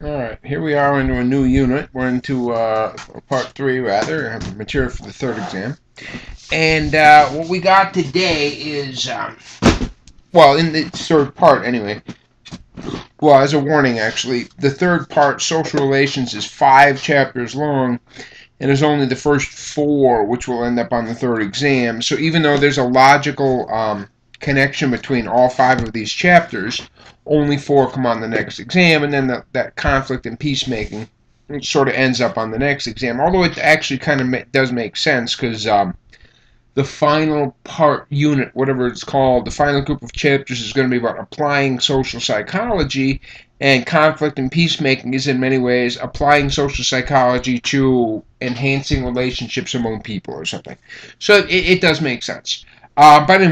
Alright, here we are into a new unit. We're into part 3, rather, material for the third exam. And what we got today is, well, in the third part anyway, well, as a warning actually, the third part, social relations, is 5 chapters long, and is only the first 4, which will end up on the third exam. So even though there's a logical connection between all 5 of these chapters, only 4 come on the next exam, and then that conflict and peacemaking sort of ends up on the next exam. Although it actually kind of does make sense, because the final part unit, whatever it's called, the final group of chapters is going to be about applying social psychology, and conflict and peacemaking is in many ways applying social psychology to enhancing relationships among people or something. So it does make sense. But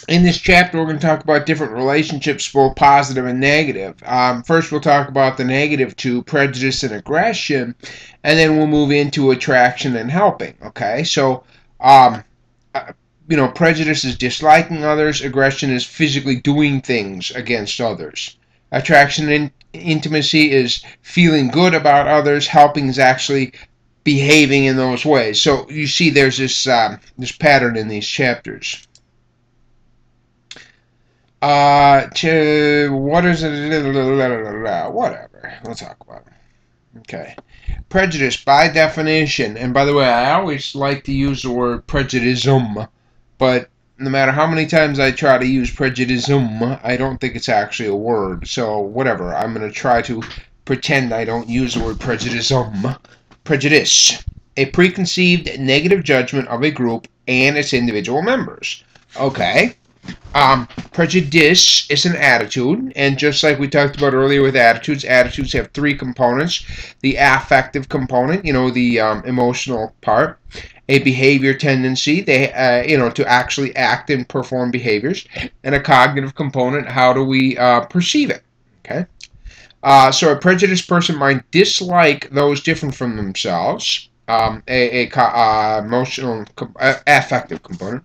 in this chapter, we're going to talk about different relationships, both positive and negative. First, we'll talk about the negative two, prejudice and aggression, and then we'll move into attraction and helping. Okay, so prejudice is disliking others. Aggression is physically doing things against others. Attraction and intimacy is feeling good about others. Helping is actually behaving in those ways. So you see, there's this pattern in these chapters. What is it? Whatever. We'll talk about it. Okay. Prejudice, by definition, and by the way, I always like to use the word prejudicism, but no matter how many times I try to use prejudicism, I don't think it's actually a word. So, whatever. I'm going to try to pretend I don't use the word prejudicism. Prejudice, a preconceived negative judgment of a group and its individual members. Okay. Prejudice is an attitude, and just like we talked about earlier with attitudes have 3 components: the affective component, the emotional part; a behavior tendency, to actually act and perform behaviors; and a cognitive component, how do we perceive it. Okay, so a prejudiced person might dislike those different from themselves. Emotional, affective component,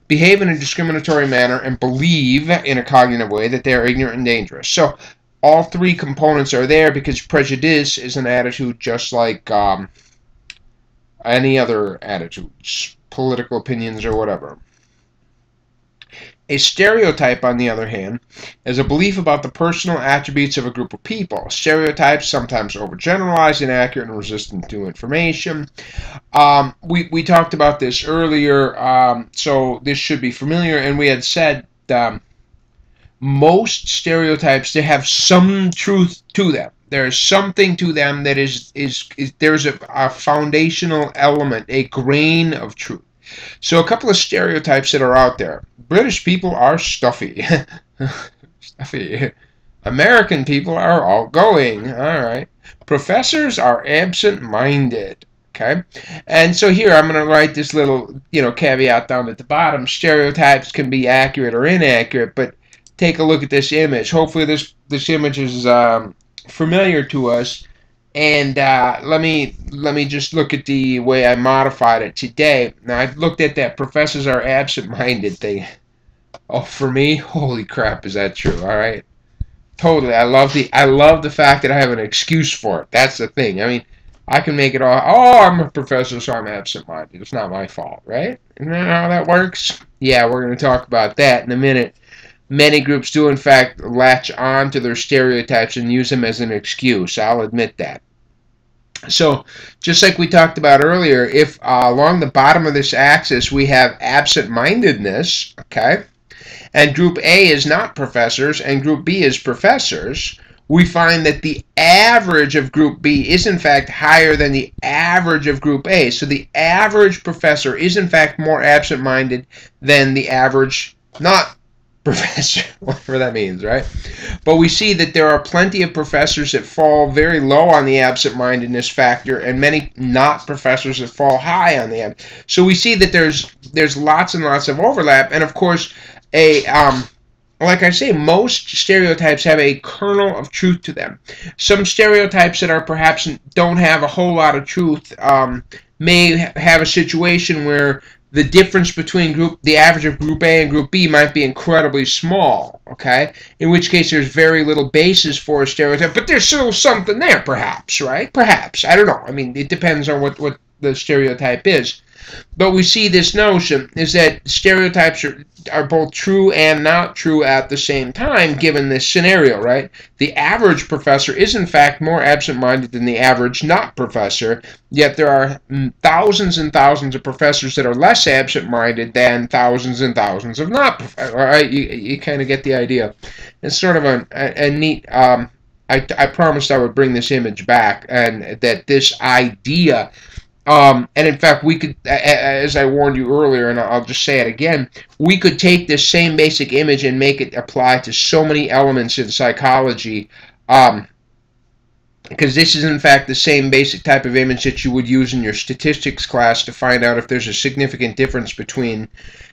behave in a discriminatory manner, and believe in a cognitive way that they are ignorant and dangerous. So all 3 components are there because prejudice is an attitude just like any other attitudes, political opinions or whatever. A stereotype, on the other hand, is a belief about the personal attributes of a group of people. Stereotypes sometimes overgeneralize, inaccurate, and resistant to information. We talked about this earlier, so this should be familiar, and we had said most stereotypes, they have some truth to them. There's something to them that there's a foundational element, a grain of truth. So a couple of stereotypes that are out there. British people are stuffy. Stuffy. American people are outgoing. All right. Professors are absent-minded. Okay. And so here I'm going to write this little, caveat down at the bottom. Stereotypes can be accurate or inaccurate, but take a look at this image. Hopefully this image is familiar to us. And let me just look at the way I modified it today. Now, I've looked at that professors are absent-minded thing. Oh, for me, holy crap, is that true? All right, totally. I love the fact that I have an excuse for it. That's the thing. I mean, I can make it all. Oh, I'm a professor, so I'm absent-minded. It's not my fault, right? Isn't that how that works? Yeah, we're going to talk about that in a minute. Many groups do, in fact, latch on to their stereotypes and use them as an excuse. I'll admit that. So, just like we talked about earlier, if along the bottom of this axis we have absent-mindedness, okay, and Group A is not professors and Group B is professors, we find that the average of Group B is, in fact, higher than the average of Group A. So the average professor is, in fact, more absent-minded than the average not professor, whatever that means, right? But we see that there are plenty of professors that fall very low on the absent-mindedness factor, and many not professors that fall high on the So we see that there's lots and lots of overlap, and of course, like I say, most stereotypes have a kernel of truth to them. Some stereotypes that are perhaps don't have a whole lot of truth may have a situation where the difference between the average of group A and group B might be incredibly small, okay? In which case there's very little basis for a stereotype, but there's still something there, perhaps, right? Perhaps. I don't know. I mean, it depends on what the stereotype is. But we see this notion is that stereotypes are both true and not true at the same time, given this scenario, right? The average professor is, in fact, more absent-minded than the average not professor, yet there are thousands and thousands of professors that are less absent-minded than thousands and thousands of not professors, right? You kind of get the idea. It's sort of a neat... I promised I would bring this image back, and that this idea... and in fact, we could, as I warned you earlier, and I'll just say it again, we could take this same basic image and make it apply to so many elements in psychology, because this is in fact the same basic type of image that you would use in your statistics class to find out if there's a significant difference between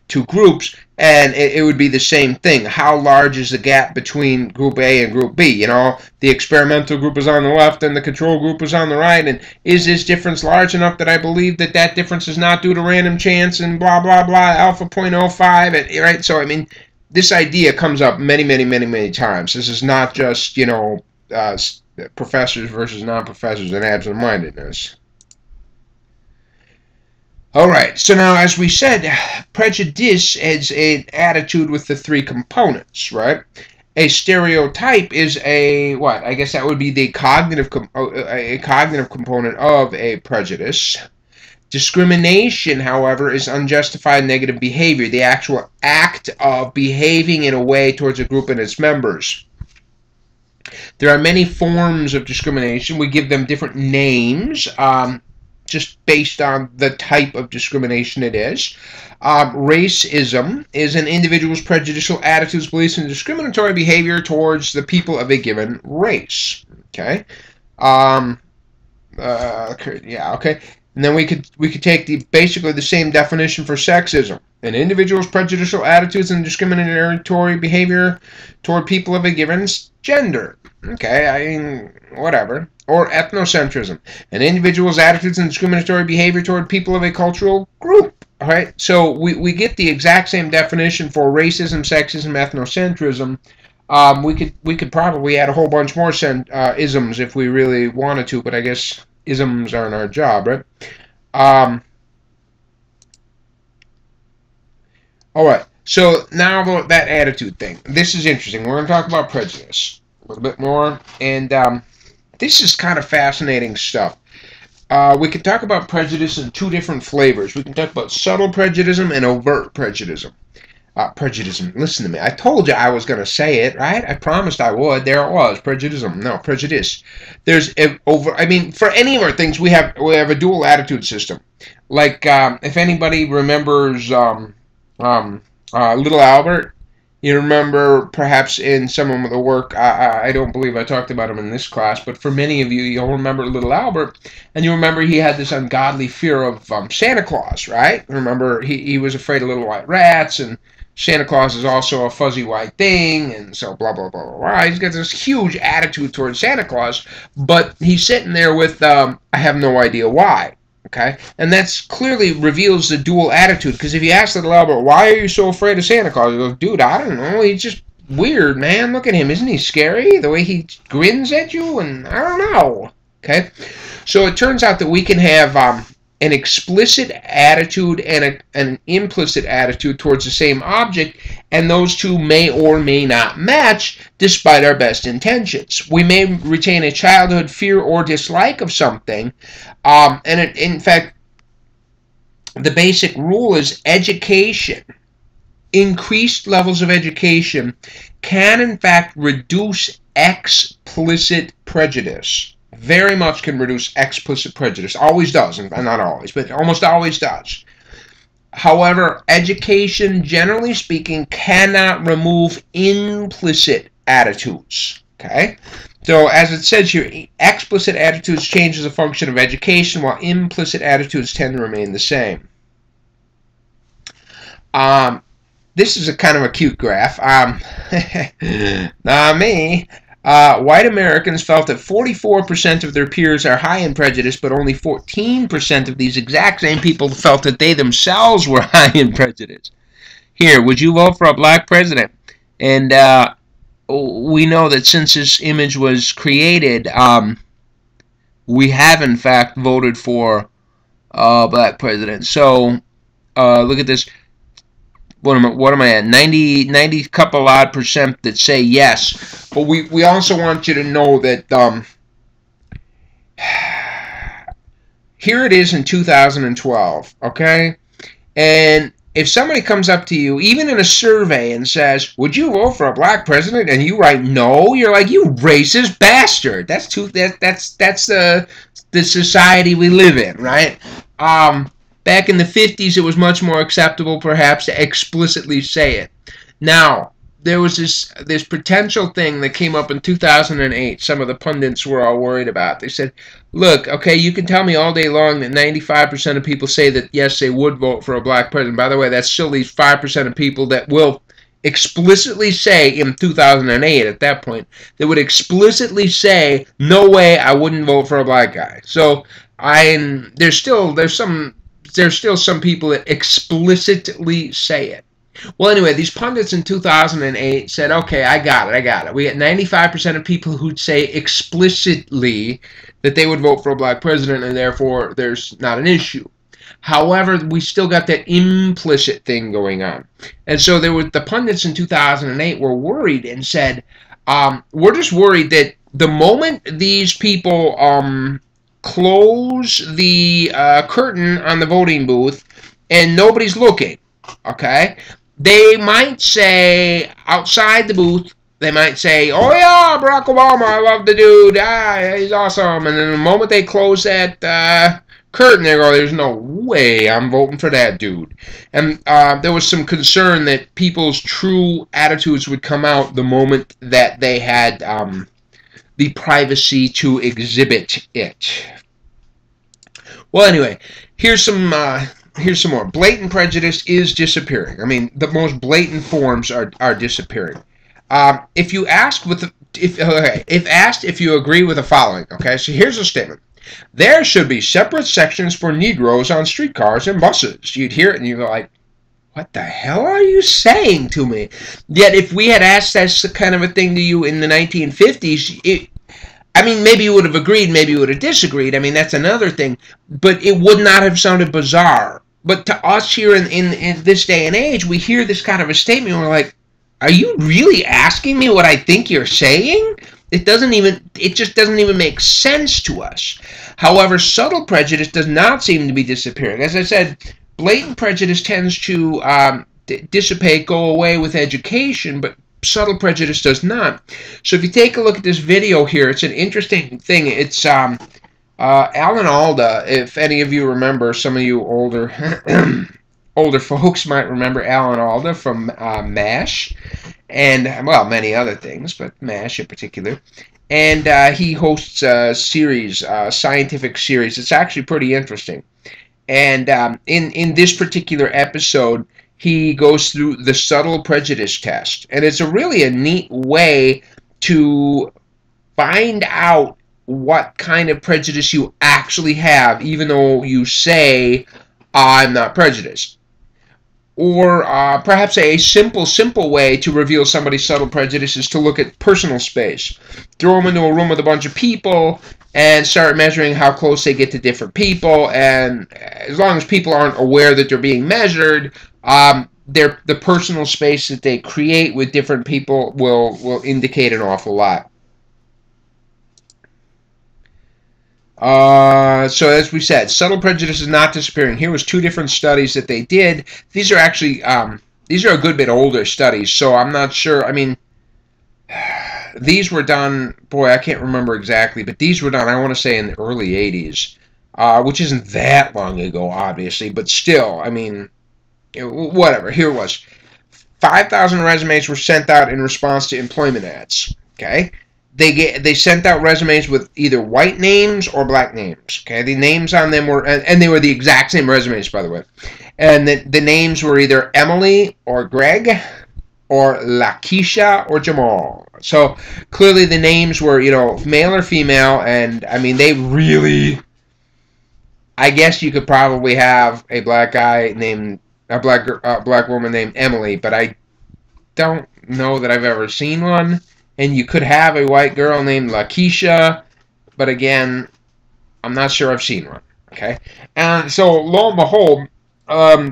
two groups, and it would be the same thing. How large is the gap between group A and group B? You know, the experimental group is on the left and the control group is on the right, and is this difference large enough that I believe that that difference is not due to random chance and blah blah blah alpha 0.05, and right? So I mean, this idea comes up many times. This is not just, you know, professors versus non-professors and absent-mindedness. All right, so now, as we said, prejudice is an attitude with the three components, right? A stereotype is a, what? I guess that would be the cognitive component of a prejudice. Discrimination, however, is unjustified negative behavior, the actual act of behaving in a way towards a group and its members. There are many forms of discrimination. We give them different names, just based on the type of discrimination it is. Racism is an individual's prejudicial attitudes, beliefs, and discriminatory behavior towards the people of a given race. Okay. Yeah. Okay. And then we could take basically the same definition for sexism. An individual's prejudicial attitudes and discriminatory behavior toward people of a given gender. Okay, I mean, whatever. Or ethnocentrism. An individual's attitudes and discriminatory behavior toward people of a cultural group. All right, so we get the exact same definition for racism, sexism, ethnocentrism. We could probably add a whole bunch more isms if we really wanted to, but I guess isms aren't our job, right? All right, so now about that attitude thing. This is interesting. We're going to talk about prejudice a little bit more, and this is kind of fascinating stuff. We can talk about prejudice in two different flavors. We can talk about subtle prejudice and overt prejudice. Prejudice. Listen to me. I told you I was going to say it, right? I promised I would. There it was. Prejudice. No, prejudice. There's I mean, for any of our things, we have a dual attitude system. Like, if anybody remembers Little Albert, you remember perhaps in some of the work, I don't believe I talked about him in this class, but for many of you, you'll remember Little Albert, and you remember he had this ungodly fear of Santa Claus, right? Remember, he was afraid of little white rats, and Santa Claus is also a fuzzy white thing, and so blah, blah, blah, blah, blah. He's got this huge attitude towards Santa Claus, but he's sitting there with, I have no idea why. Okay, and that's clearly reveals the dual attitude, because if you ask Little Albert, why are you so afraid of Santa Claus? He goes, dude, I don't know, he's just weird, man. Look at him, isn't he scary? The way he grins at you, and I don't know. Okay, so it turns out that we can have an explicit attitude and an implicit attitude towards the same object, and those two may or may not match despite our best intentions. We may retain a childhood fear or dislike of something, and in fact, the basic rule is education. Increased levels of education can in fact reduce explicit prejudice. Very much can reduce explicit prejudice. Always does, and not always, but almost always does. However, education, generally speaking, cannot remove implicit attitudes. Okay? So, as it says here, explicit attitudes change as a function of education, while implicit attitudes tend to remain the same. This is a kind of a cute graph. Not me. White Americans felt that 44% of their peers are high in prejudice, but only 14% of these exact same people felt that they themselves were high in prejudice. Here, would you vote for a black president? And we know that since this image was created, we have in fact voted for a black president. So look at this. What am I at? 90 couple odd percent that say yes. But we also want you to know that here it is in 2012, okay? And if somebody comes up to you, even in a survey, and says, would you vote for a black president? And you write no, you're like, you racist bastard. That's the society we live in, right? Back in the 50s, it was much more acceptable, perhaps, to explicitly say it. Now, there was this potential thing that came up in 2008. Some of the pundits were all worried about. They said, look, okay, you can tell me all day long that 95% of people say that, yes, they would vote for a black president. By the way, that still leaves 5% of people that will explicitly say, in 2008 at that point, they would explicitly say, no way, I wouldn't vote for a black guy. So there's still some people that explicitly say it. Well, anyway, these pundits in 2008 said, okay, I got it. We got 95% of people who'd say explicitly that they would vote for a black president, and therefore there's not an issue. However, we still got that implicit thing going on. And so the pundits in 2008 were worried and said, we're just worried that the moment these people close the curtain on the voting booth and nobody's looking, okay, they might say outside the booth, they might say, oh yeah, Barack Obama, I love the dude, he's awesome. And then the moment they close that curtain, they go, there's no way I'm voting for that dude. And there was some concern that people's true attitudes would come out the moment that they had the privacy to exhibit it. Well, anyway, here's some more. Blatant prejudice is disappearing. I mean, the most blatant forms are disappearing. If asked if you agree with the following, okay, so here's a statement. There should be separate sections for Negroes on streetcars and buses. You'd hear it and you'd go like, what the hell are you saying to me? Yet if we had asked that kind of a thing to you in the 1950s, I mean, maybe you would have agreed, maybe you would have disagreed. I mean, that's another thing. But it would not have sounded bizarre. But to us here in this day and age, we hear this kind of a statement and we're like, are you really asking me what I think you're saying? It just doesn't even make sense to us. However, subtle prejudice does not seem to be disappearing. As I said, blatant prejudice tends to dissipate, go away with education, but subtle prejudice does not. So if you take a look at this video here, it's an interesting thing. It's Alan Alda, if any of you remember, some of you older folks might remember Alan Alda from MASH, and, well, many other things, but MASH in particular. And he hosts a series, scientific series. It's actually pretty interesting. And in this particular episode, he goes through the subtle prejudice test. And it's really a neat way to find out what kind of prejudice you actually have, even though you say, I'm not prejudiced. Or perhaps a simple way to reveal somebody's subtle prejudice is to look at personal space. Throw them into a room with a bunch of people and start measuring how close they get to different people. And as long as people aren't aware that they're being measured, the personal space that they create with different people will indicate an awful lot. So as we said, subtle prejudice is not disappearing. Here was two different studies that they did. These are actually, these are a good bit older studies, so I'm not sure. I mean, these were done, boy, I can't remember exactly, but these were done, I want to say, in the early 80s, which isn't that long ago, obviously, but still, I mean, whatever. Here it was. 5,000 resumes were sent out in response to employment ads, okay? They sent out resumes with either white names or black names. Okay, the names on them were, and they were the exact same resumes, by the way. And the names were either Emily or Greg or Lakeisha or Jamal. So clearly the names were, you know, male or female, and I mean, they really, I guess you could probably have a black guy named, a black woman named Emily, but I don't know that I've ever seen one. And you could have a white girl named Lakeisha, but again, I'm not sure I've seen one. Okay, and so lo and behold,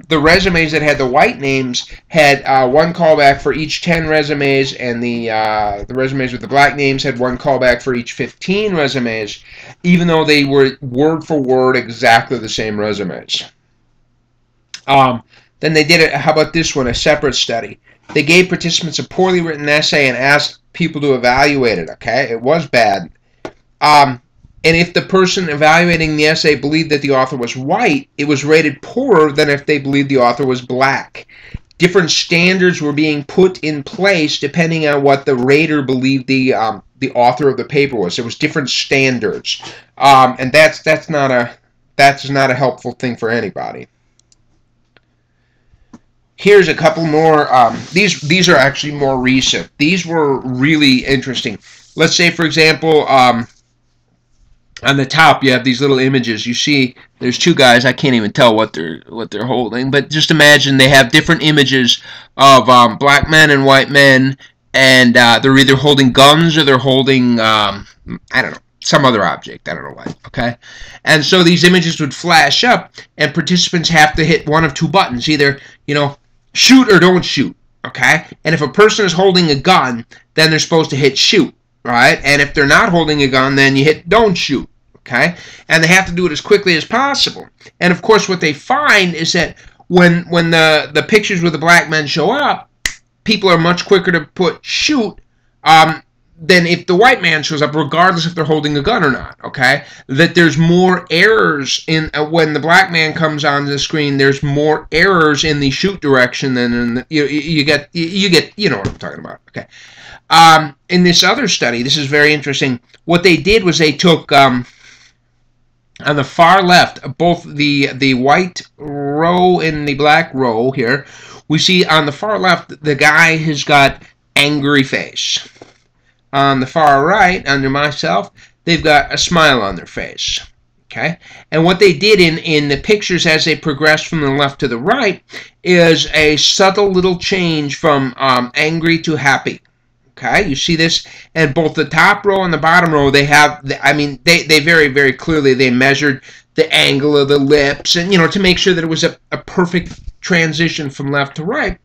the resumes that had the white names had one callback for each 10 resumes, and the resumes with the black names had one callback for each 15 resumes, even though they were word for word exactly the same resumes. Then they did it. How about this one? A separate study. They gave participants a poorly written essay and asked people to evaluate it. Okay, it was bad. And if the person evaluating the essay believed that the author was white, it was rated poorer than if they believed the author was black. Different standards were being put in place depending on what the rater believed the author of the paper was. There was different standards, and that's not a helpful thing for anybody. Here's a couple more. These are actually more recent. These were really interesting. Let's say, for example, on the top you have these little images. You see there's two guys. I can't even tell what they're holding, but just imagine they have different images of black men and white men, and they're either holding guns or they're holding I don't know, some other object. I don't know what. Okay, and so these images would flash up, and participants have to hit one of two buttons, either, you know, shoot or don't shoot. Okay, and if a person is holding a gun, then they're supposed to hit shoot, right? And if they're not holding a gun, then you hit don't shoot. Okay, and they have to do it as quickly as possible. And of course, what they find is that when the pictures with the black men show up, people are much quicker to put shoot than if the white man shows up, regardless if they're holding a gun or not. Okay, that there's more errors in when the black man comes on the screen. There's more errors in the shoot direction than in the, you get you know what I'm talking about. Okay, in this other study, this is very interesting. What they did was they took on the far left, both the white row and the black row here, we see on the far left the guy has got angry face. On the far right, under myself, they've got a smile on their face. Okay, and what they did in the pictures as they progressed from the left to the right is a subtle little change from angry to happy. Okay, you see this, and both the top row and the bottom row, they have, I mean, they very, very clearly, they measured the angle of the lips, and, you know, to make sure that it was a perfect transition from left to right.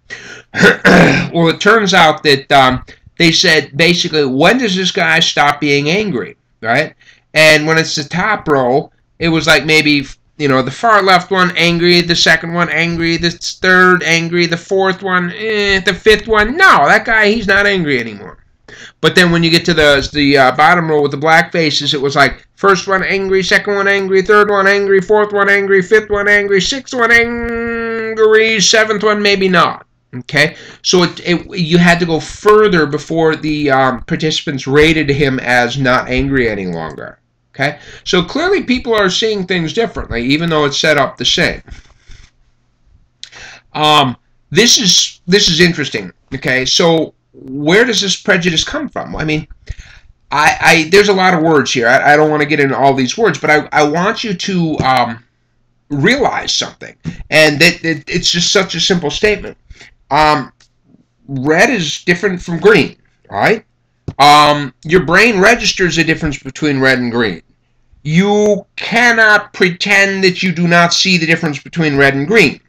Well, it turns out that they said, basically, when does this guy stop being angry, right? And when it's the top row, it was like maybe, you know, the far left one, angry, the second one, angry, the third, angry, the fourth one, the fifth one, no, that guy, he's not angry anymore. But then when you get to the bottom row with the black faces, it was like, first one angry, second one angry, third one angry, fourth one angry, fifth one angry, sixth one angry, seventh one maybe not. Okay, so you had to go further before the participants rated him as not angry any longer. Okay, so clearly people are seeing things differently, even though it's set up the same. This is interesting. Okay, so where does this prejudice come from? I mean, there's a lot of words here. I don't want to get into all these words, but I want you to realize something, and that it's just such a simple statement. Red is different from green, right? Your brain registers a difference between red and green. You cannot pretend that you do not see the difference between red and green.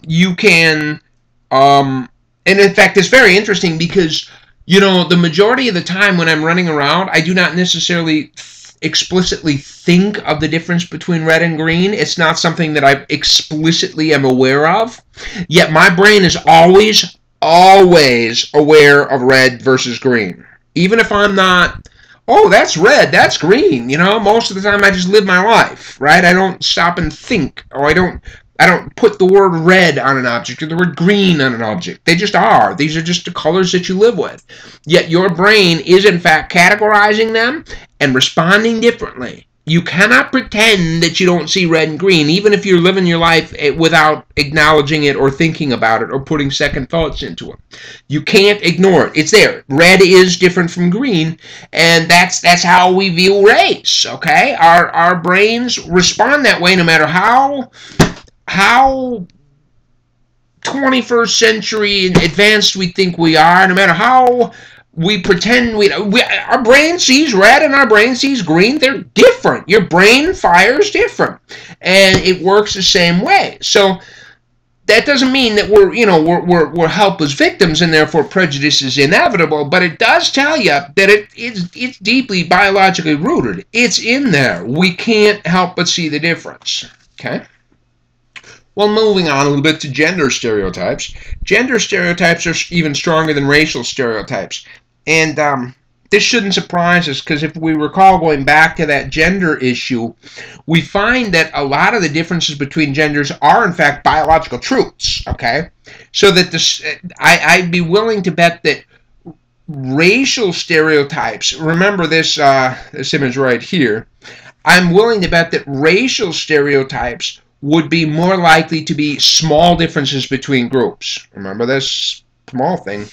You can, and in fact, it's very interesting because, you know, the majority of the time when I'm running around, I do not necessarily explicitly think of the difference between red and green. It's not something that I explicitly am aware of. Yet my brain is always aware of red versus green. Even if I'm not, oh, that's red, that's green, you know, most of the time I just live my life, right? I don't stop and think, or I don't put the word red on an object or the word green on an object. They just are. These are just the colors that you live with. Yet your brain is in fact categorizing them and responding differently. You cannot pretend that you don't see red and green, even if you're living your life without acknowledging it or thinking about it or putting second thoughts into it. You can't ignore it. It's there. Red is different from green, and that's how we view race. Okay, our brains respond that way, no matter how 21st century advanced we think we are, no matter how we pretend our brain sees red and our brain sees green. They're different. Your brain fires different, and it works the same way. So that doesn't mean that we're helpless victims and therefore prejudice is inevitable, but it does tell you that it's deeply biologically rooted. It's in there. We can't help but see the difference. Okay. Well, moving on a little bit to gender stereotypes. Gender stereotypes are even stronger than racial stereotypes. And this shouldn't surprise us, because if we recall, going back to that gender issue, we find that a lot of the differences between genders are, in fact, biological truths. Okay? So that I'd be willing to bet that racial stereotypes, remember this image right here, I'm willing to bet that racial stereotypes would be more likely to be small differences between groups. Remember this small thing.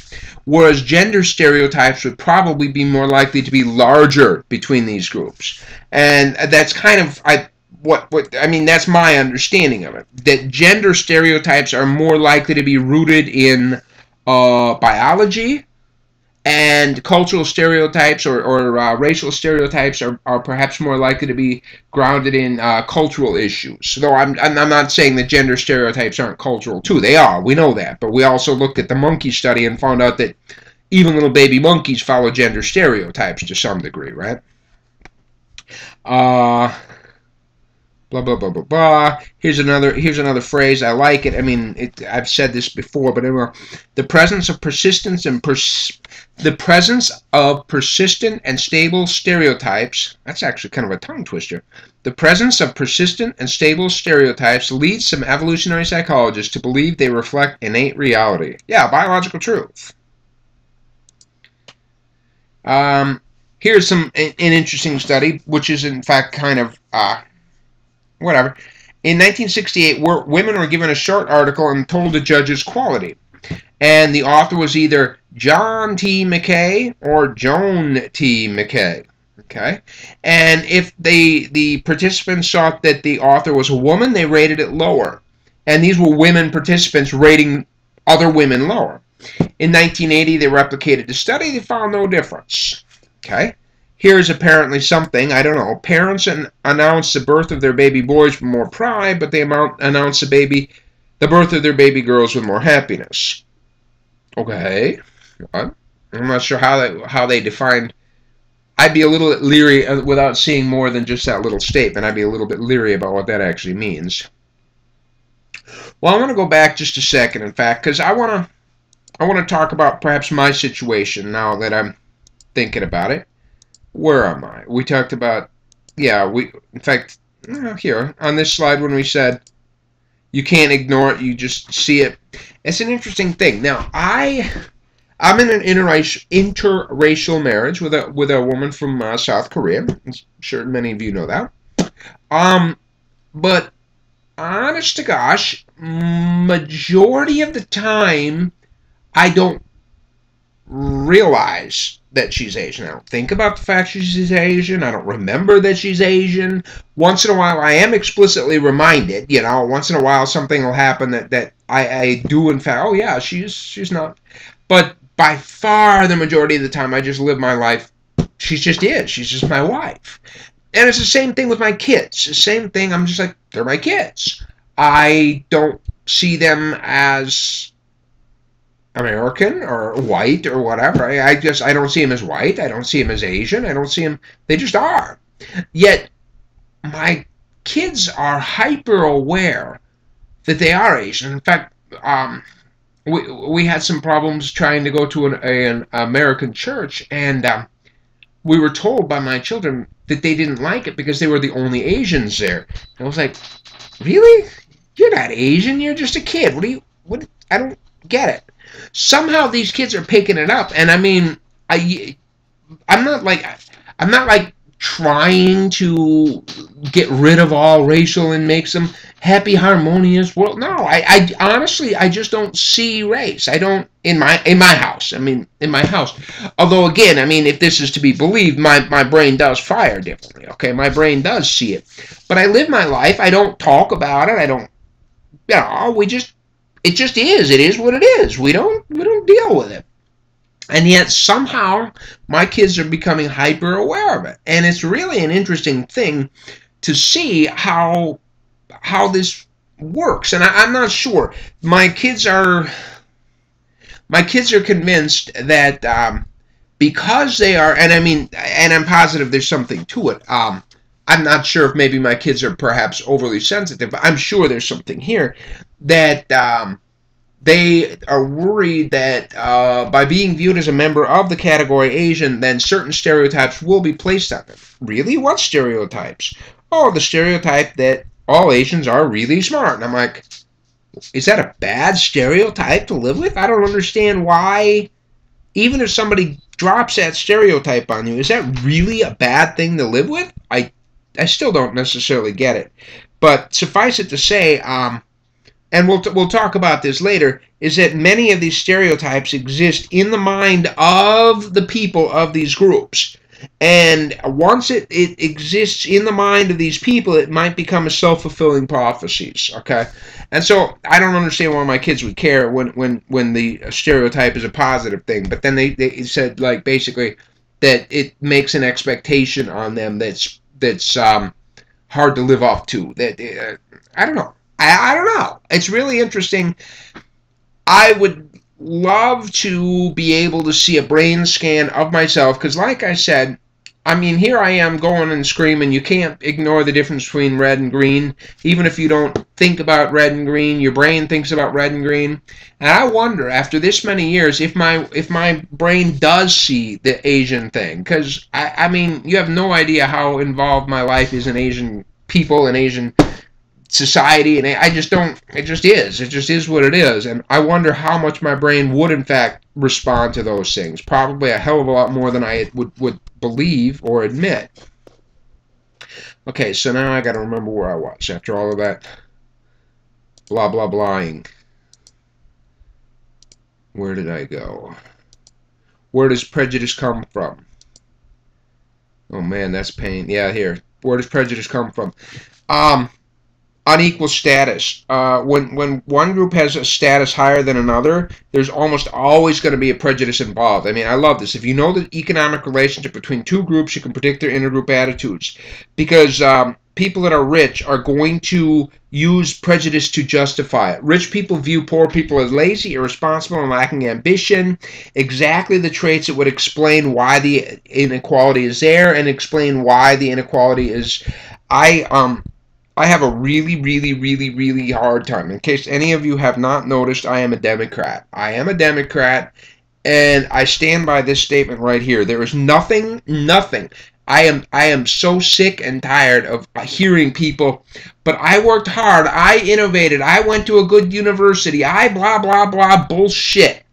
Whereas gender stereotypes would probably be more likely to be larger between these groups. And that's kind of that's my understanding of it. That gender stereotypes are more likely to be rooted in biology, and cultural stereotypes or racial stereotypes are perhaps more likely to be grounded in cultural issues. Though I'm not saying that gender stereotypes aren't cultural too. They are. We know that. But we also looked at the monkey study and found out that even little baby monkeys follow gender stereotypes to some degree, right? Blah blah blah blah blah. Here's another phrase. I like it. I mean, I've said this before, but anyway, the presence of persistent and stable stereotypes. That's actually kind of a tongue twister. The presence of persistent and stable stereotypes leads some evolutionary psychologists to believe they reflect innate reality. Yeah, biological truth. Here's an interesting study, which is in fact kind of whatever. In 1968, women were given a short article and told to judge its quality. And the author was either John T. McKay or Joan T. McKay. Okay? And if the participants thought that the author was a woman, they rated it lower. And these were women participants rating other women lower. In 1980, they replicated the study. They found no difference. Okay? Here's apparently something, I don't know. Parents announce the birth of their baby boys with more pride, but they announce the birth of their baby girls with more happiness. Okay. I'm not sure how they defined. I'd be a little leery without seeing more than just that little statement. I'd be a little bit leery about what that actually means. Well, I want to go back just a second, in fact, because I want to talk about perhaps my situation now that I'm thinking about it. Where am I? We talked about, in fact, here, on this slide when we said you can't ignore it, you just see it. It's an interesting thing. Now, I'm in an interracial marriage with a woman from South Korea. I'm sure many of you know that. But honest to gosh, majority of the time, I don't realize that she's Asian. I don't think about the fact she's Asian. I don't remember that she's Asian. Once in a while, I am explicitly reminded. Once in a while, something will happen that I do in fact. Oh yeah, she's not. But by far the majority of the time, I just live my life. She just is. She's just my wife. And it's the same thing with my kids. The same thing. I'm just like, they're my kids. I don't see them as American or white or whatever. I don't see him as white. I don't see him as Asian. I don't see him. They just are. Yet my kids are hyper aware that they are Asian. In fact, we had some problems trying to go to an American church, and we were told by my children that they didn't like it because they were the only Asians there. And I was like, really? You're not Asian. You're just a kid. What? I don't get it. Somehow these kids are picking it up, and I mean, I'm not like trying to get rid of all racial and make some happy, harmonious world. No, I honestly, I just don't see race. I don't in my house. I mean, in my house. Although again, I mean, if this is to be believed, my brain does fire differently. Okay, my brain does see it, but I live my life. I don't talk about it. I don't. You know, it just is. It is what it is. We don't deal with it. And yet somehow my kids are becoming hyper aware of it. And it's really an interesting thing to see how this works. And I'm not sure. My kids are convinced that because they are, and I mean, and I'm positive there's something to it. I'm not sure if maybe my kids are perhaps overly sensitive, but I'm sure there's something here that they are worried that by being viewed as a member of the category Asian, then certain stereotypes will be placed on them. Really? What stereotypes? Oh, the stereotype that all Asians are really smart. And I'm like, is that a bad stereotype to live with? I don't understand why, even if somebody drops that stereotype on you, is that really a bad thing to live with? I still don't necessarily get it. But suffice it to say, and we'll talk about this later, is that many of these stereotypes exist in the mind of the people of these groups. And once it exists in the mind of these people, it might become a self-fulfilling prophecies, okay? And so I don't understand why my kids would care when the stereotype is a positive thing. But then they said, like, basically that it makes an expectation on them that's hard to live up to. That I don't know. I don't know. It's really interesting. I would love to be able to see a brain scan of myself, because like I said, I mean, here I am going and screaming. You can't ignore the difference between red and green. Even if you don't think about red and green, your brain thinks about red and green. And I wonder, after this many years, if my brain does see the Asian thing. Because, I mean, you have no idea how involved my life is in Asian people and Asian society, and I just don't, it just is what it is. And I wonder how much my brain would in fact respond to those things. Probably a hell of a lot more than I would believe or admit. Okay, so now I gotta remember where I was after all of that blah blah blahing. Where did I go? Where does prejudice come from? Oh man, that's pain. Yeah, here. Where does prejudice come from? Unequal status. When one group has a status higher than another, there's almost always going to be a prejudice involved. I mean, I love this. If you know the economic relationship between two groups, you can predict their intergroup attitudes. Because people that are rich are going to use prejudice to justify it. Rich people view poor people as lazy, irresponsible, and lacking ambition. Exactly the traits that would explain why the inequality is there and explain why the inequality is... I have a really hard time. In case any of you have not noticed, I am a Democrat. I am a Democrat, and I stand by this statement right here. There is nothing. I am so sick and tired of hearing people, but I worked hard, I innovated, I went to a good university, I blah blah blah bullshit.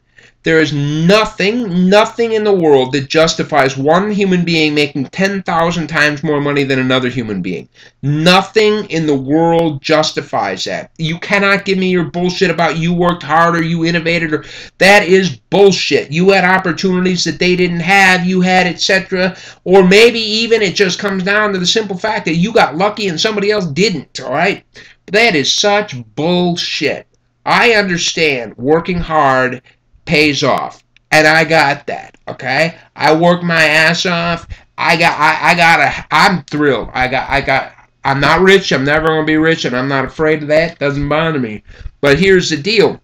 There is nothing in the world that justifies one human being making 10,000 times more money than another human being. Nothing in the world justifies that. You cannot give me your bullshit about you worked hard or you innovated. Or that is bullshit. You had opportunities that they didn't have, you had, etc. Or maybe even it just comes down to the simple fact that you got lucky and somebody else didn't, all right? That is such bullshit. I understand working hard pays off, and I got that, okay? I worked my ass off. I'm thrilled. I'm not rich. I'm never going to be rich, and I'm not afraid of that. Doesn't bother me. But here's the deal.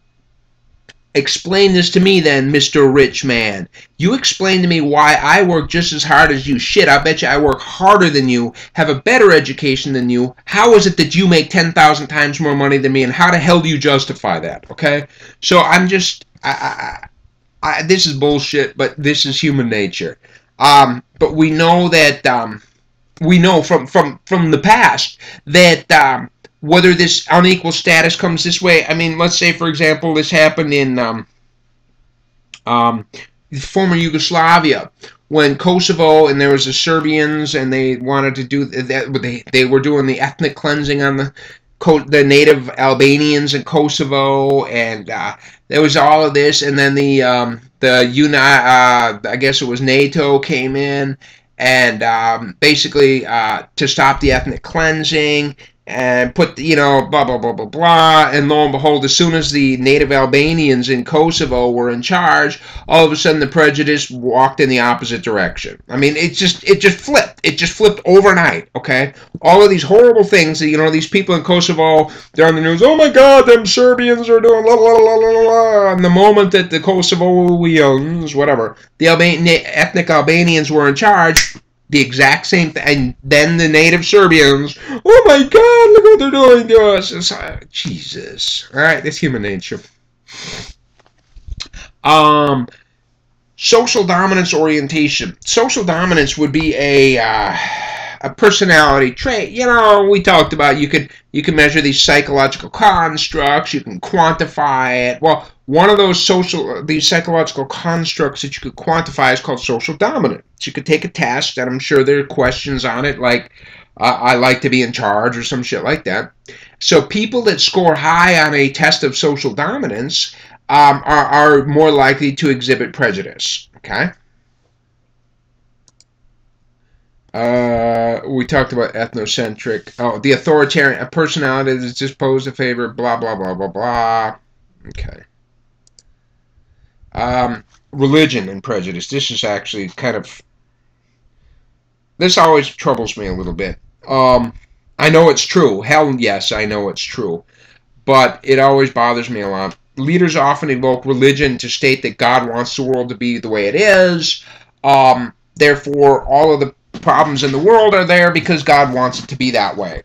Explain this to me then, Mr. Rich Man. You explain to me why I work just as hard as you. Shit, I bet you I work harder than you, have a better education than you. How is it that you make 10,000 times more money than me, and how the hell do you justify that, okay? So I'm just... this is bullshit, but this is human nature. But we know that we know from the past that whether this unequal status comes this way. I mean, let's say for example this happened in former Yugoslavia, when Kosovo, and there was the Serbians, and they wanted to do that. They were doing the ethnic cleansing on the native Albanians in Kosovo, and there was all of this, and then I guess it was NATO came in, and basically to stop the ethnic cleansing and put, blah, blah, blah, blah, blah, and lo and behold, as soon as the native Albanians in Kosovo were in charge, all of a sudden the prejudice walked in the opposite direction. I mean, it just flipped. It just flipped overnight, okay? All of these horrible things, these people in Kosovo, they're on the news, oh my God, them Serbians are doing la, la, la, la, la, and the moment that the Kosovoians, whatever, the ethnic Albanians were in charge, the exact same thing, and then the native Serbians, oh my God, look what they're doing to us. It's Jesus. All right, that's human nature. Social dominance orientation. Social dominance would be a personality trait. We talked about you could measure these psychological constructs, you can quantify it. Well, one of these psychological constructs that you could quantify is called social dominance. You could take a test, and I'm sure there are questions on it, like I like to be in charge or some shit like that. So people that score high on a test of social dominance are more likely to exhibit prejudice. Okay. We talked about ethnocentric. Oh, the authoritarian, a personality that is disposed to favor blah, blah, blah, blah, blah. Okay. Religion and prejudice. This is actually this always troubles me a little bit. I know it's true. Hell yes, I know it's true. But it always bothers me a lot. Leaders often evoke religion to state that God wants the world to be the way it is. Therefore, all of the problems in the world are there because God wants it to be that way.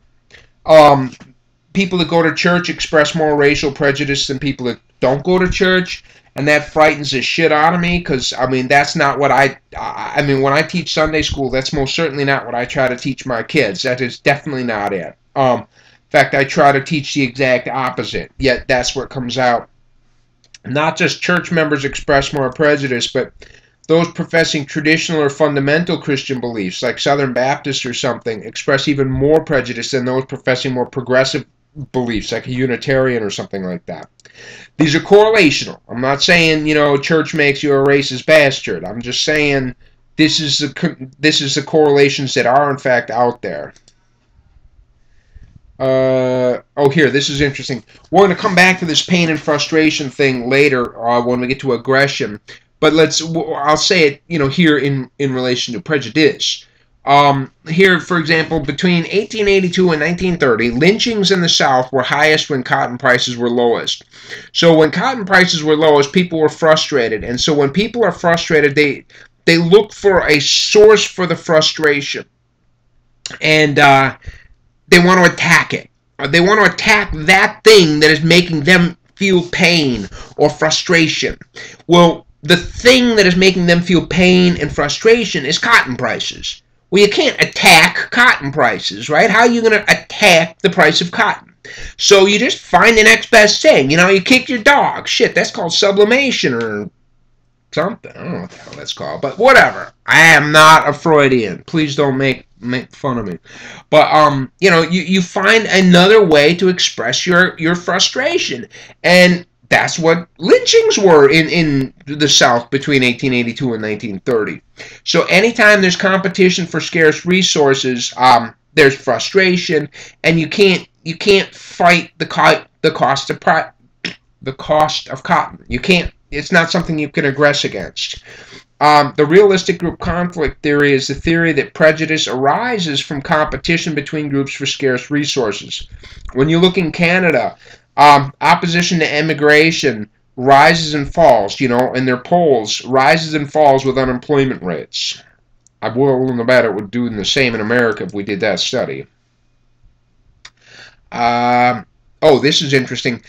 People that go to church express more racial prejudice than people that don't go to church, and that frightens the shit out of me because, that's not what when I teach Sunday school, that's most certainly not what I try to teach my kids. That is definitely not it. In fact, I try to teach the exact opposite, yet that's what comes out. Not just church members express more prejudice, but those professing traditional or fundamental Christian beliefs, like Southern Baptists or something, express even more prejudice than those professing more progressive beliefs, like a Unitarian or something like that. These are correlational. I'm not saying, church makes you a racist bastard. I'm just saying this is the correlations that are, in fact, out there. Here, this is interesting. We're going to come back to this pain and frustration thing later when we get to aggression. But I'll say it, here in relation to prejudice. Here, for example, between 1882 and 1930, lynchings in the South were highest when cotton prices were lowest. So when cotton prices were lowest, people were frustrated. And so when people are frustrated, they look for a source for the frustration. And they want to attack it. They want to attack that thing that is making them feel pain or frustration. Well, the thing that is making them feel pain and frustration is cotton prices. Well, you can't attack cotton prices, right? How are you going to attack the price of cotton? So you just find the next best thing. You kick your dog. Shit, that's called sublimation or something. I don't know what the hell that's called, but whatever. I am not a Freudian. Please don't make fun of me. But you find another way to express your frustration, and that's what lynchings were in the South between 1882 and 1930. So anytime there's competition for scarce resources, there's frustration, and you can't fight the cost of cotton. You can't. It's not something you can aggress against. The realistic group conflict theory is the theory that prejudice arises from competition between groups for scarce resources. When you look in Canada, opposition to immigration rises and falls, in their polls, rises and falls with unemployment rates. I will bet it would do the same in America if we did that study. This is interesting.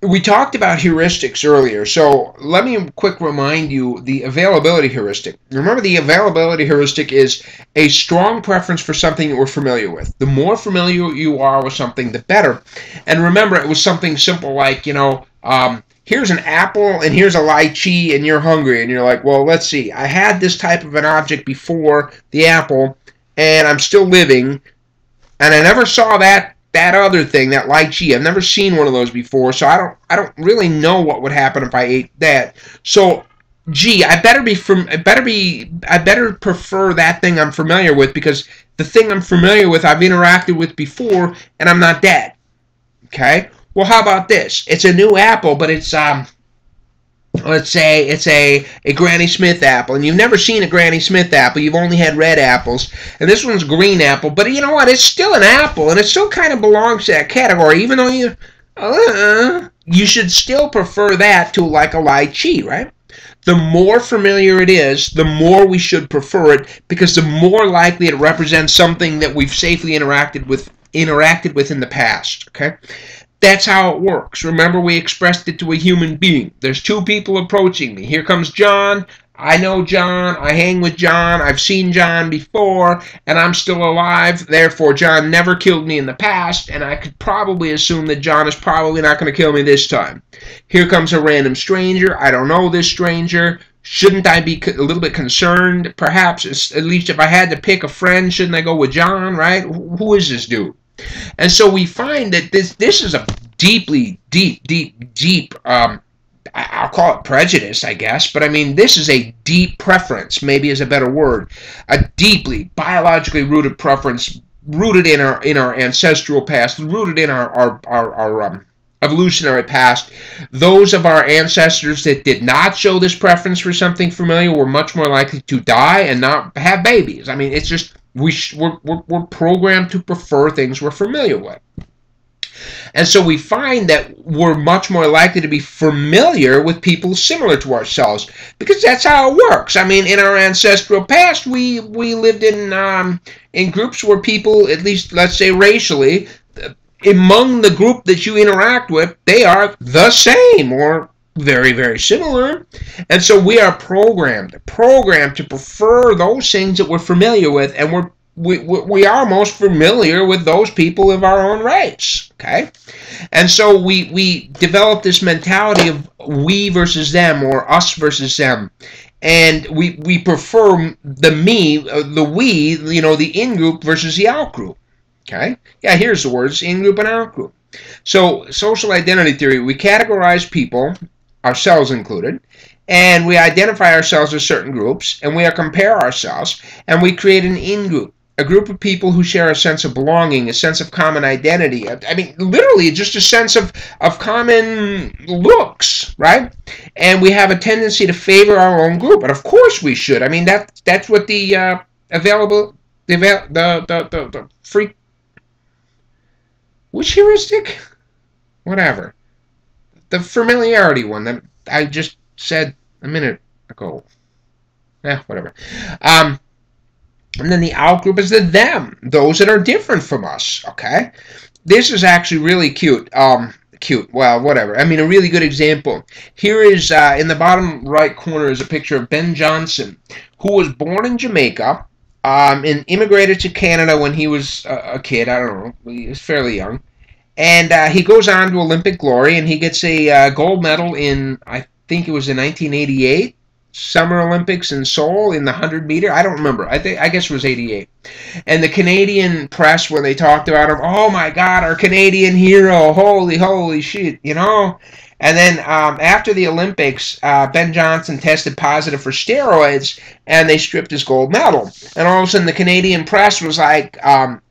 We talked about heuristics earlier, so let me quick remind you the availability heuristic. Remember, the availability heuristic is a strong preference for something that we're familiar with. The more familiar you are with something, the better. And remember, it was something simple like, here's an apple and here's a lychee and you're hungry and you're like, well, let's see. I had this type of an object before the apple and I'm still living and I never saw that other thing, that lychee. I've never seen one of those before, so I don't really know what would happen if I ate that. So, gee, I better prefer that thing I'm familiar with, because the thing I'm familiar with I've interacted with before and I'm not dead. Okay? Well, how about this? It's a new apple, but it's let's say it's a Granny Smith apple, and you've never seen a Granny Smith apple. You've only had red apples, and this one's green apple. But you know what? It's still an apple, and it still kind of belongs to that category, even though you should still prefer that to like a lychee, right? The more familiar it is, the more we should prefer it, because the more likely it represents something that we've safely interacted with in the past. Okay? That's how it works. Remember, we expressed it to a human being. There's two people approaching me. Here comes John. I know John. I hang with John. I've seen John before, and I'm still alive. Therefore, John never killed me in the past, and I could probably assume that John is probably not going to kill me this time. Here comes a random stranger. I don't know this stranger. Shouldn't I be a little bit concerned? Perhaps, at least if I had to pick a friend, shouldn't I go with John, right? Who is this dude? And so we find that this is a deeply, deep, I'll call it prejudice, I guess, but I mean, this is a deep preference, maybe is a better word, a deeply biologically rooted preference, rooted in our ancestral past, rooted in our evolutionary past. Those of our ancestors that did not show this preference for something familiar were much more likely to die and not have babies. I mean, it's just we're programmed to prefer things we're familiar with. And so we find that we're much more likely to be familiar with people similar to ourselves, because that's how it works. I mean, in our ancestral past, we lived in groups where people, at least let's say racially, among the group that you interact with, they are the same or very, very similar. And so we are programmed to prefer those things that we're familiar with, and we are most familiar with those people of our own race. Okay? And so we develop this mentality of we versus them, or us versus them. And we prefer the me, the we, the in-group versus the out-group. Okay? Yeah, here's the words, in-group and out-group. So, social identity theory, we categorize people, ourselves included, and we identify ourselves as certain groups, and we compare ourselves, and we create an in-group, a group of people who share a sense of belonging, a sense of common identity. I mean, literally, just a sense of common looks, right? And we have a tendency to favor our own group, and of course we should. I mean, that's what the free, which heuristic? Whatever. The familiarity one that I just said a minute ago. Whatever. And then the out group is the them, those that are different from us, okay? This is actually really cute. Well, whatever. I mean, a really good example. Here is, in the bottom right corner is a picture of Ben Johnson, who was born in Jamaica, and immigrated to Canada when he was a kid. I don't know. He was fairly young. And he goes on to Olympic glory, and he gets a gold medal in, I think it was in 1988, Summer Olympics in Seoul in the 100-meter. I don't remember. I guess it was 88. And the Canadian press, when they talked about him, oh my God, our Canadian hero, holy shit, And then after the Olympics, Ben Johnson tested positive for steroids, and they stripped his gold medal. And all of a sudden, the Canadian press was like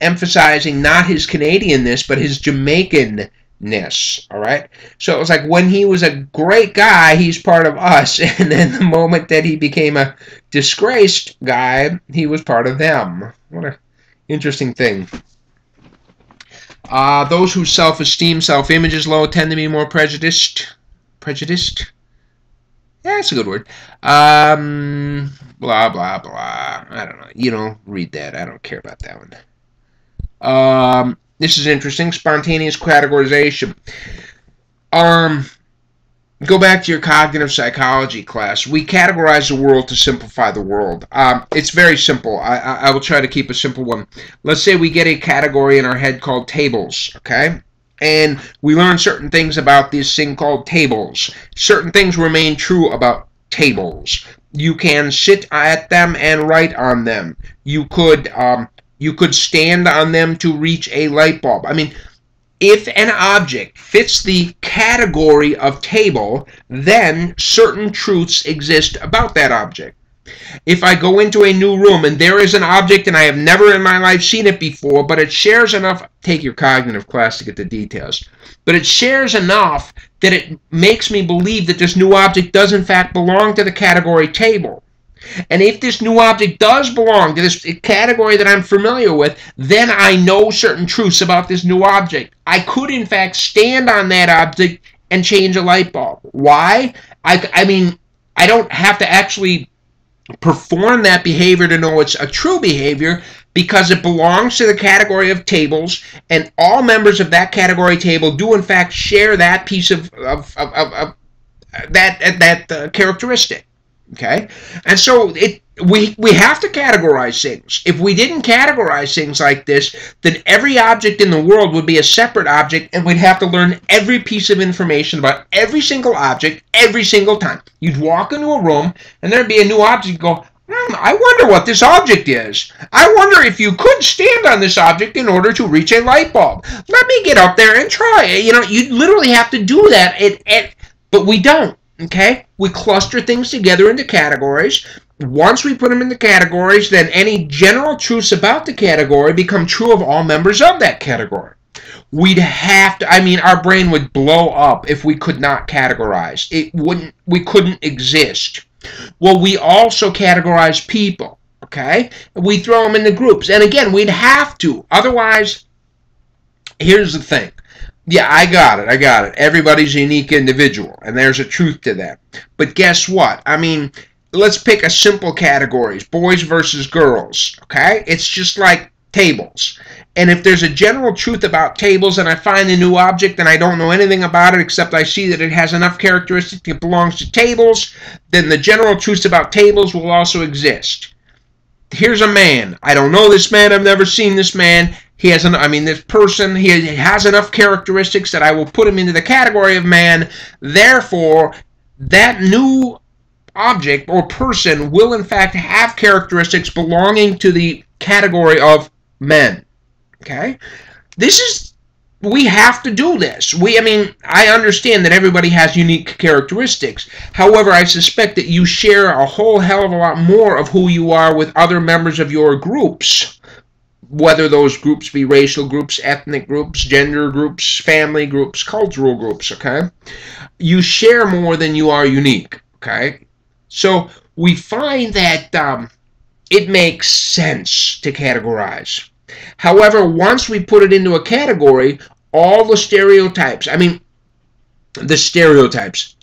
emphasizing not his Canadianness, but his Jamaican-ness. All right. So it was like, when he was a great guy, he's part of us, and then the moment that he became a disgraced guy, he was part of them. What an interesting thing. Those whose self-esteem, self-image is low tend to be more prejudiced. Prejudiced? Yeah, that's a good word. Blah, blah, blah. I don't know. Read that. I don't care about that one. This is interesting. Spontaneous categorization. Go back to your cognitive psychology class. We categorize the world to simplify the world. It's very simple. I will try to keep a simple one. Let's say we get a category in our head called tables, okay? And we learn certain things about this thing called tables. Certain things remain true about tables. You can sit at them and write on them. You could stand on them to reach a light bulb. I mean, if an object fits the category of table, then certain truths exist about that object. If I go into a new room and there is an object and I have never in my life seen it before, but it shares enough, take your cognitive class to get the details, but it shares enough that it makes me believe that this new object does in fact belong to the category table. And if this new object does belong to this category that I'm familiar with, then I know certain truths about this new object. I could in fact stand on that object and change a light bulb. Why? I mean, I don't have to actually perform that behavior to know it's a true behavior, because it belongs to the category of tables, and all members of that category table do in fact share that piece of that characteristic. Okay, and so we have to categorize things. If we didn't categorize things like this, then every object in the world would be a separate object, and we'd have to learn every piece of information about every single object every single time. You'd walk into a room, and there'd be a new object. You go, I wonder what this object is. I wonder if you could stand on this object in order to reach a light bulb. Let me get up there and try it. You know, you literally have to do that, but we don't. Okay? We cluster things together into categories. Once we put them into categories, then any general truths about the category become true of all members of that category. We'd have to, I mean, our brain would blow up if we could not categorize. We couldn't exist. Well, we also categorize people, okay? We throw them into groups. And again, we'd have to. Otherwise, here's the thing. Yeah, I got it. Everybody's a unique individual, and there's a truth to that. But guess what? I mean, let's pick a simple categories, boys versus girls, okay? It's just like tables. And if there's a general truth about tables and I find a new object and I don't know anything about it except I see that it has enough characteristics that it belongs to tables, then the general truths about tables will also exist. Here's a man. I don't know this man. I've never seen this man. He has this person, he has enough characteristics that I will put him into the category of man. Therefore, that new object or person will in fact have characteristics belonging to the category of men. Okay? We have to do this. I understand that everybody has unique characteristics. However, I suspect that you share a whole hell of a lot more of who you are with other members of your groups. Whether those groups be racial groups, ethnic groups, gender groups, family groups, cultural groups, okay? You share more than you are unique, okay? So we find that it makes sense to categorize. However, once we put it into a category, all the stereotypes,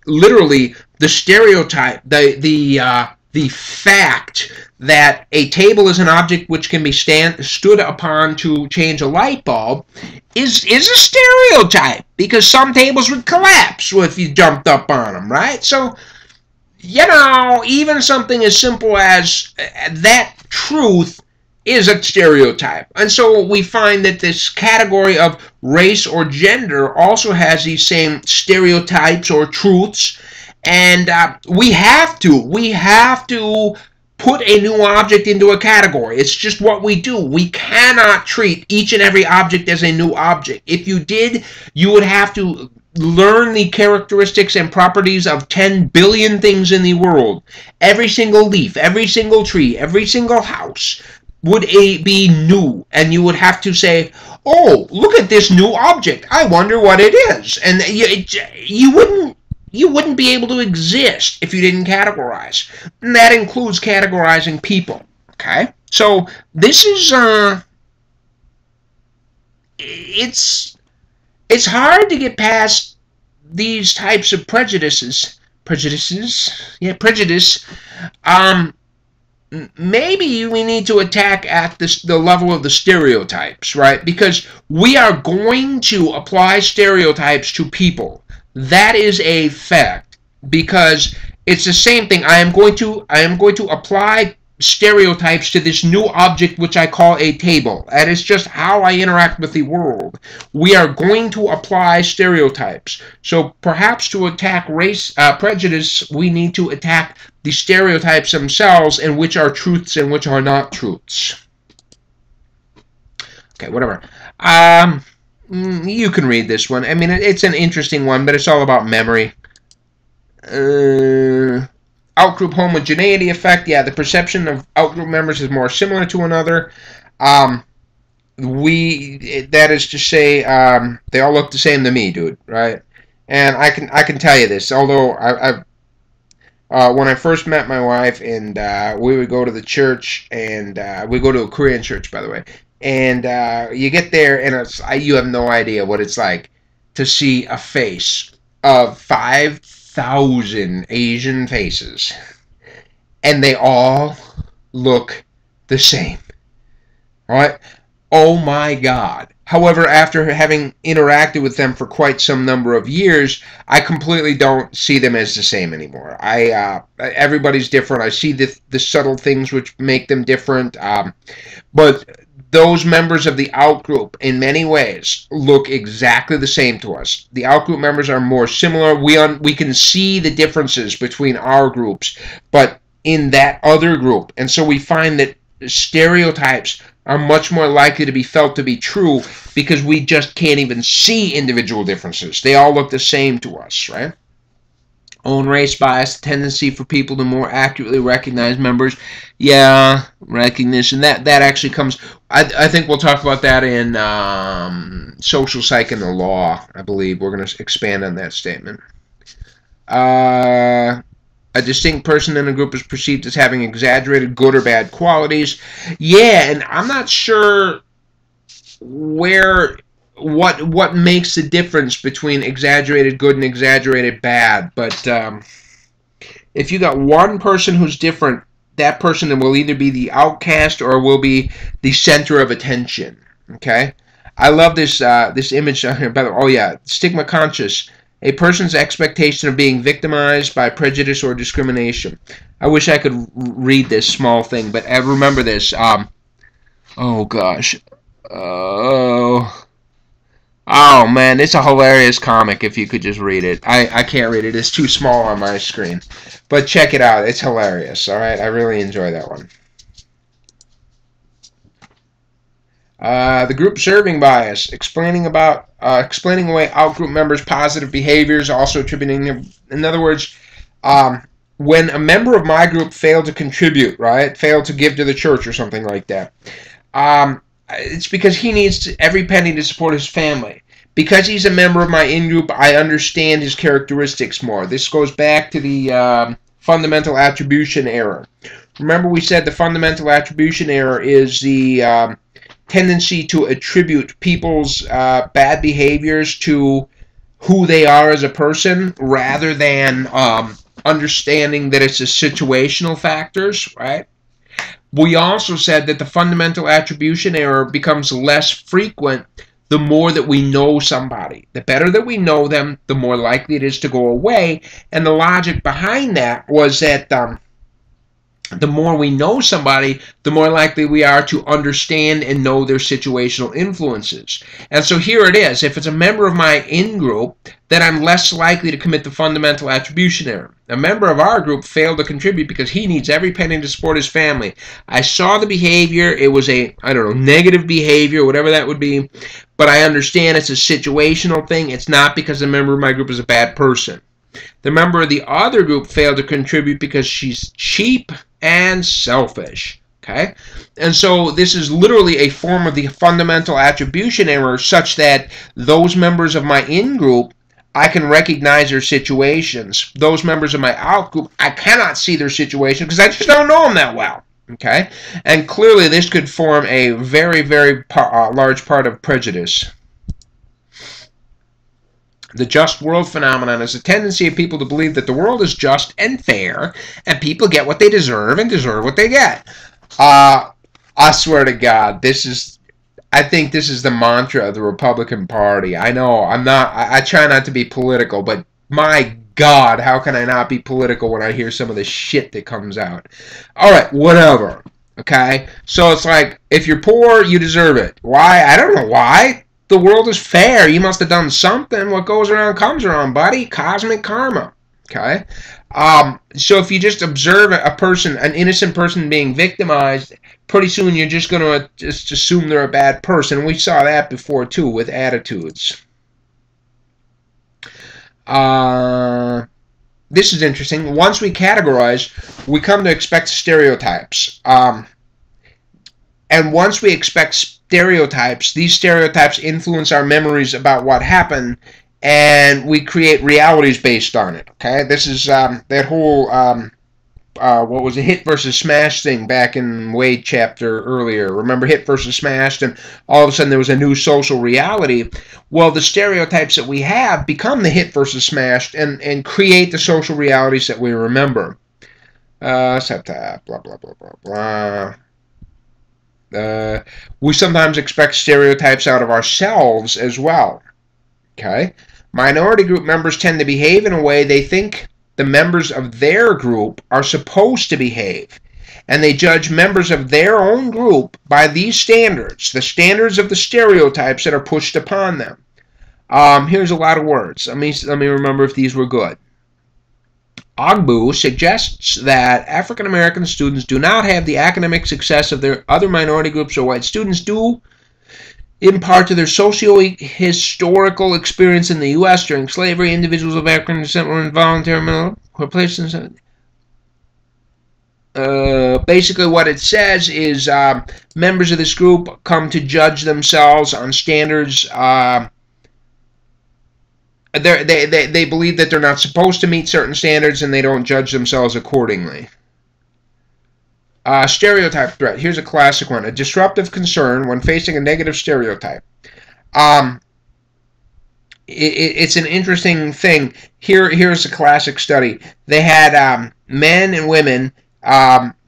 literally the stereotype, the fact that a table is an object which can be stood upon to change a light bulb is a stereotype, because some tables would collapse if you jumped up on them, right? So, you know, even something as simple as that truth is a stereotype. And so we find that this category of race or gender also has these same stereotypes or truths. And we have to put a new object into a category. It's just what we do. We cannot treat each and every object as a new object. If you did, you would have to learn the characteristics and properties of 10 billion things in the world. Every single leaf, every single tree, every single house would be new. And you would have to say, oh, look at this new object. I wonder what it is. And you wouldn't be able to exist if you didn't categorize. And that includes categorizing people. Okay? So this is it's hard to get past these types of prejudices. Yeah, prejudice. Maybe we need to attack at the level of the stereotypes, right? Because we are going to apply stereotypes to people. That is a fact, because it's the same thing. I am going to apply stereotypes to this new object which I call a table. That is just how I interact with the world. We are going to apply stereotypes. So perhaps to attack prejudice, we need to attack the stereotypes themselves and which are truths and which are not truths. Okay, whatever. You can read this one. I mean, it's an interesting one, but it's all about memory. Outgroup homogeneity effect. Yeah, the perception of outgroup members is more similar to another. That is to say, they all look the same to me, dude. Right? And I can tell you this. Although when I first met my wife, and we would go to the church, and we go to a Korean church, by the way. And you get there, and you have no idea what it's like to see a face of 5,000 Asian faces, and they all look the same. Right? Oh my God. However, after having interacted with them for quite some number of years, I completely don't see them as the same anymore. Everybody's different. I see the subtle things which make them different. But those members of the outgroup, in many ways, look exactly the same to us. The outgroup members are more similar. We can see the differences between our groups, but in that other group. And so we find that stereotypes are much more likely to be felt to be true because we just can't even see individual differences. They all look the same to us, right? Own race bias, tendency for people to more accurately recognize members. Yeah, recognition. That actually comes... I think we'll talk about that in social psych and the law, I believe. We're going to expand on that statement. A distinct person in a group is perceived as having exaggerated good or bad qualities. Yeah, and I'm not sure what makes the difference between exaggerated good and exaggerated bad. But if you got one person who's different, that person will either be the outcast or will be the center of attention. Okay, I love this this image down here. By the way, oh yeah, stigma conscious. A person's expectation of being victimized by prejudice or discrimination. I wish I could read this small thing, but remember this. Oh gosh. Oh man, it's a hilarious comic if you could just read it. I can't read it. It's too small on my screen. But check it out. It's hilarious. All right, I really enjoy that one. The group serving bias, explaining away outgroup members' positive behaviors, also attributing them. In other words, when a member of my group failed to contribute, right, failed to give to the church or something like that, it's because he needs every penny to support his family. Because he's a member of my in-group, I understand his characteristics more. This goes back to the fundamental attribution error. Remember we said the fundamental attribution error is the tendency to attribute people's bad behaviors to who they are as a person rather than understanding that it's a situational factors, right? We also said that the fundamental attribution error becomes less frequent the more that we know somebody. The better that we know them, the more likely it is to go away. And the logic behind that was that the more we know somebody, the more likely we are to understand and know their situational influences. And so here it is. If it's a member of my in-group, then I'm less likely to commit the fundamental attribution error. A member of our group failed to contribute because he needs every penny to support his family. I saw the behavior. It was a, negative behavior, whatever that would be. But I understand it's a situational thing. It's not because a member of my group is a bad person. The member of the other group failed to contribute because she's cheap and selfish. Okay? And so this is literally a form of the fundamental attribution error such that those members of my in-group, I can recognize their situations. Those members of my out-group, I cannot see their situation because I just don't know them that well. Okay? And clearly this could form a very, very large part of prejudice. The just world phenomenon is a tendency of people to believe that the world is just and fair, and people get what they deserve and deserve what they get. I swear to God, I think this is the mantra of the Republican Party. I know, I try not to be political, but my God, how can I not be political when I hear some of the shit that comes out? All right, whatever. Okay? So it's like, if you're poor, you deserve it. Why? I don't know why. The world is fair. You must have done something. What goes around comes around, buddy. Cosmic karma. Okay? So if you just observe a person, an innocent person being victimized, pretty soon you're just going to just assume they're a bad person. We saw that before, too, with attitudes. This is interesting. Once we categorize, we come to expect stereotypes. And once we expect stereotypes, these stereotypes influence our memories about what happened, and we create realities based on it. Okay, this is that whole what was a hit versus smash thing back in Wade chapter earlier. Remember hit versus smashed, and all of a sudden there was a new social reality. Well, the stereotypes that we have become the hit versus smashed and create the social realities that we remember. Blah blah blah blah blah. We sometimes expect stereotypes out of ourselves as well. Okay, minority group members tend to behave in a way they think the members of their group are supposed to behave, and they judge members of their own group by these standards, the standards of the stereotypes that are pushed upon them. Here's a lot of words. Let me remember if these were good. Ogbu suggests that African American students do not have the academic success of their other minority groups or white students due in part to their socio-historical experience in the U.S. during slavery. Individuals of African descent were involuntarily placed in. Basically, what it says is members of this group come to judge themselves on standards. They believe that they're not supposed to meet certain standards, and they don't judge themselves accordingly. Stereotype threat. Here's a classic one. A disruptive concern when facing a negative stereotype. It's an interesting thing. Here's a classic study. They had men and women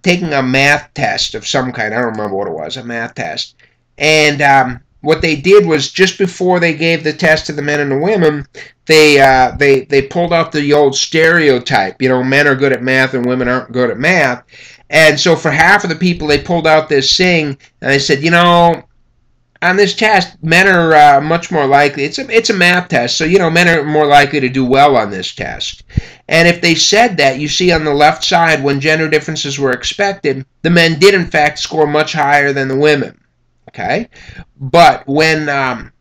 taking a math test of some kind. I don't remember what it was, a math test. And what they did was, just before they gave the test to the men and the women, they pulled out the old stereotype. You know, men are good at math and women aren't good at math. And so for half of the people, they pulled out this thing, and they said, you know, on this test, men are much more likely. It's a math test, so, you know, men are more likely to do well on this test. And if they said that, you see on the left side, when gender differences were expected, the men did, in fact, score much higher than the women. Okay? But when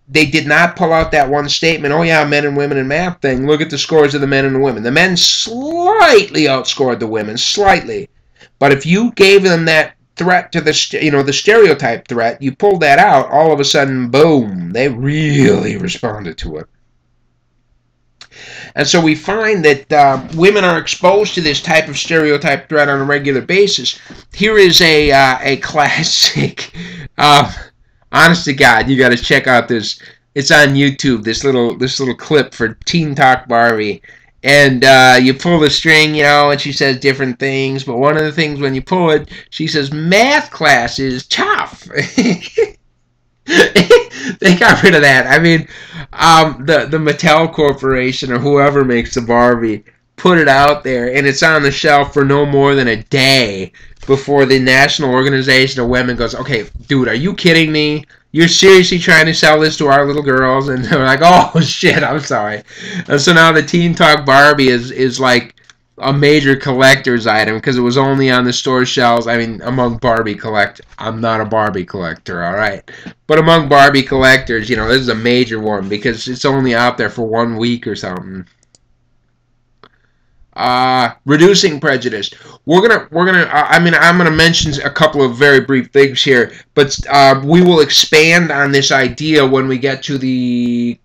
they did not pull out that one statement, oh yeah, men and women in math thing, look at the scores of the men and the women. The men slightly outscored the women, slightly. But if you gave them that threat to the stereotype threat, you pulled that out, all of a sudden, boom, they really responded to it. And so we find that women are exposed to this type of stereotype threat on a regular basis. Here is a classic. Honest to God, you got to check out this. It's on YouTube. This little clip for Teen Talk Barbie. And you pull the string, you know, and she says different things. But one of the things when you pull it, she says, math class is tough. They got rid of that. I mean, the Mattel Corporation or whoever makes the Barbie put it out there, and it's on the shelf for no more than a day before the National Organization of Women goes, okay, dude, are you kidding me? You're seriously trying to sell this to our little girls? And they're like, oh, shit, I'm sorry. And so now the Teen Talk Barbie is like a major collector's item because it was only on the store shelves. I mean, among Barbie collectors. I'm not a Barbie collector, all right? But among Barbie collectors, you know, this is a major one because it's only out there for 1 week or something. Reducing prejudice. I'm gonna mention a couple of very brief things here, but we will expand on this idea when we get to the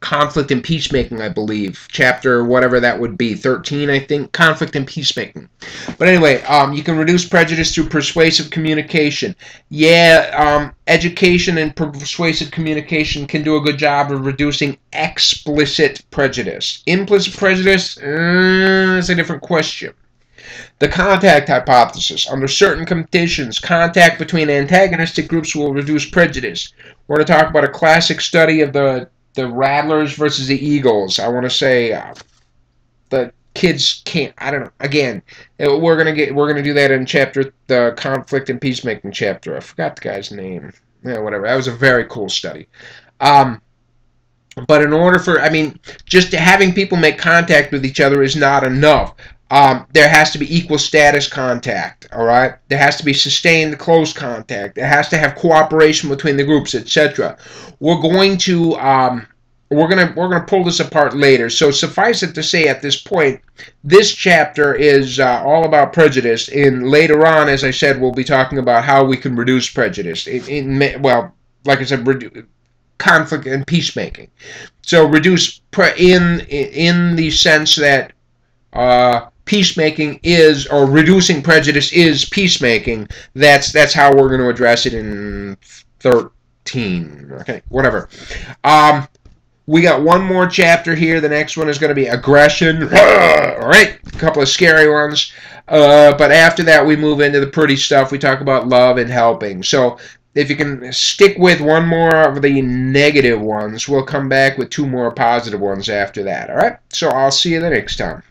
conflict and peacemaking, I believe, chapter whatever that would be, 13, I think, conflict and peacemaking. But anyway, you can reduce prejudice through persuasive communication. Yeah, education and persuasive communication can do a good job of reducing explicit prejudice. Implicit prejudice is a different question. The contact hypothesis. Under certain conditions, contact between antagonistic groups will reduce prejudice. We're going to talk about a classic study of the Rattlers versus the Eagles. I want to say the kids can't. I don't know. Again, we're gonna do that in the conflict and peacemaking chapter. I forgot the guy's name. Yeah, whatever. That was a very cool study. But in order for, I mean, just having people make contact with each other is not enough. There has to be equal status contact, all right? There has to be sustained close contact. There has to have cooperation between the groups, etc. We're going to we're gonna pull this apart later. So suffice it to say, at this point, this chapter is all about prejudice. And later on, as I said, we'll be talking about how we can reduce prejudice. Well, like I said, conflict and peacemaking. So reduce in the sense that peacemaking is, or reducing prejudice is peacemaking. That's how we're going to address it in 13. Okay, whatever. We got one more chapter here. The next one is going to be aggression. All right, a couple of scary ones. But after that, we move into the pretty stuff. We talk about love and helping. So if you can stick with one more of the negative ones, we'll come back with 2 more positive ones after that. All right? So I'll see you the next time.